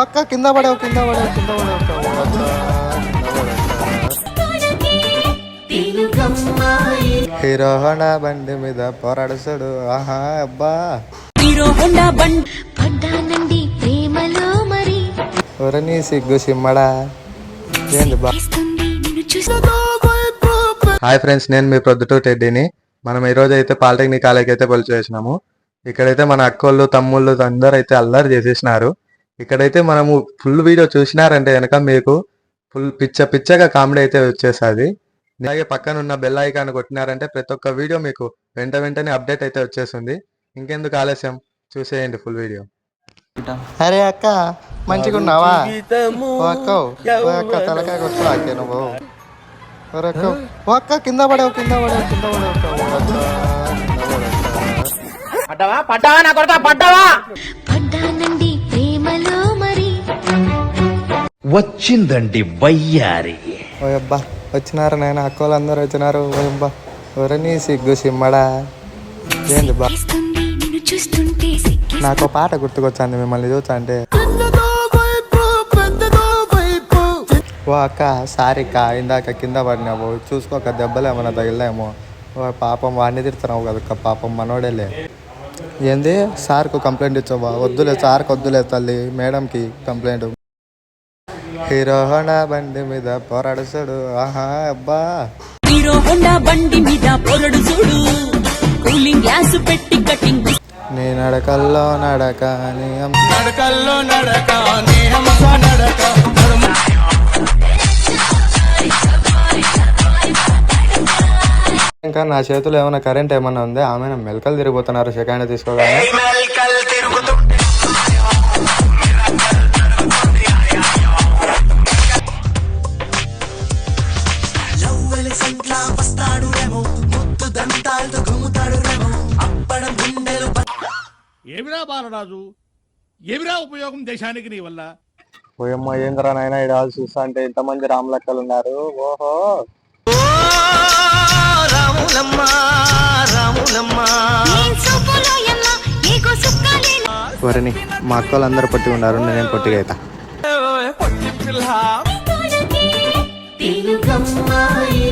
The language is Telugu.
అక్క కింద పడేవు హీరో హోండా బండి మీద పోరాడుసాడు. ఆహా అబ్బా హీరో హోండా బండి పడ్డానండి ప్రేమలో మరి ఎవరని సిగ్గు సిమ్మడా ఏంది బా. హాయ్ ఫ్రెండ్స్, నేను మీ ప్రొద్దుటూరు టెడ్డీని. మనం ఈరోజు అయితే పాలిటెక్నిక్ కాలేజ్కి అయితే పొలిచి వేసినాము. ఇక్కడైతే మన అక్కోళ్ళు తమ్ముళ్ళు అందరూ అయితే అల్లరి చేసేసినారు. ఇక్కడైతే మనము ఫుల్ వీడియో చూసినారంటే కనుక మీకు ఫుల్ పిచ్చగా కామెడీ అయితే వచ్చేస్తుంది. అలాగే పక్కన ఉన్న బెల్ ఐకాన్ కొట్టినారంటే ప్రతి ఒక్క వీడియో మీకు వెంటనే అప్డేట్ అయితే వచ్చేస్తుంది. ఇంకెందుకు ఆలస్యం, చూసేయండి ఫుల్ వీడియో. అరే అక్క మంచిగా ఉన్నావా? అక్క తలకాయ కొట్టుకోకే నువ్వు. అక్క కింద పడేవు పడ్డానండి ప్రేమలో మరి వచ్చిందండి వయ్యారి. ఓయబ్బా వచ్చినారు నాయన, అక్కలు అందరూ వచ్చినారు. ఓయబ్బా ఎవరని సిగ్గు సిమ్మడా ఏంది బా. నాకు పాట గుర్తుకొచ్చాంది మిమ్మల్ని చూసా అంటే. ఓ అక్క సారిక్క ఇందాక కింద పడినావు, చూసుకోక దెబ్బలు ఏమన్నా తగిలేమో. ఓ పాపం వాడిని తిడుతున్నావు కదక్క, పాపం మనోడేలే. ఏంది సార్కు కంప్లైంట్ ఇచ్చావా? వద్దులే సార్కి వద్దులే తల్లి, మేడంకి కంప్లైంట్. హీరో హోండా బండి మీద పోరాడుసాడు. ఆహా అబ్బా హీరో హోండా బండి మీద పొరడు చూడు, కూలింగ్ గ్లాస్ పెట్టి కటింగ్. నీ నడకల్లో నడక ఇంకా నా చేతిలో ఏమైనా కరెంట్ ఏమన్నా ఉంది? ఆమె మెలకలు తిరిగిపోతున్నారు సెకండ్ తీసుకోగానే. ఏమిరా బాలరాజు, ఏమిరా ఉపయోగం దేశానికి నీ వల్ల? ఓయమ్మ ఏంద్రా నాయన ఇడాలు చూస్తా అంటే ఇంతమంది రామలక్కలు ఉన్నారు. ఓహో వరిని మా అక్కలు అందరూ పొట్టి ఉన్నారు, నేనేం పొట్టిగా అవుతా. తెలుగమ్మాయి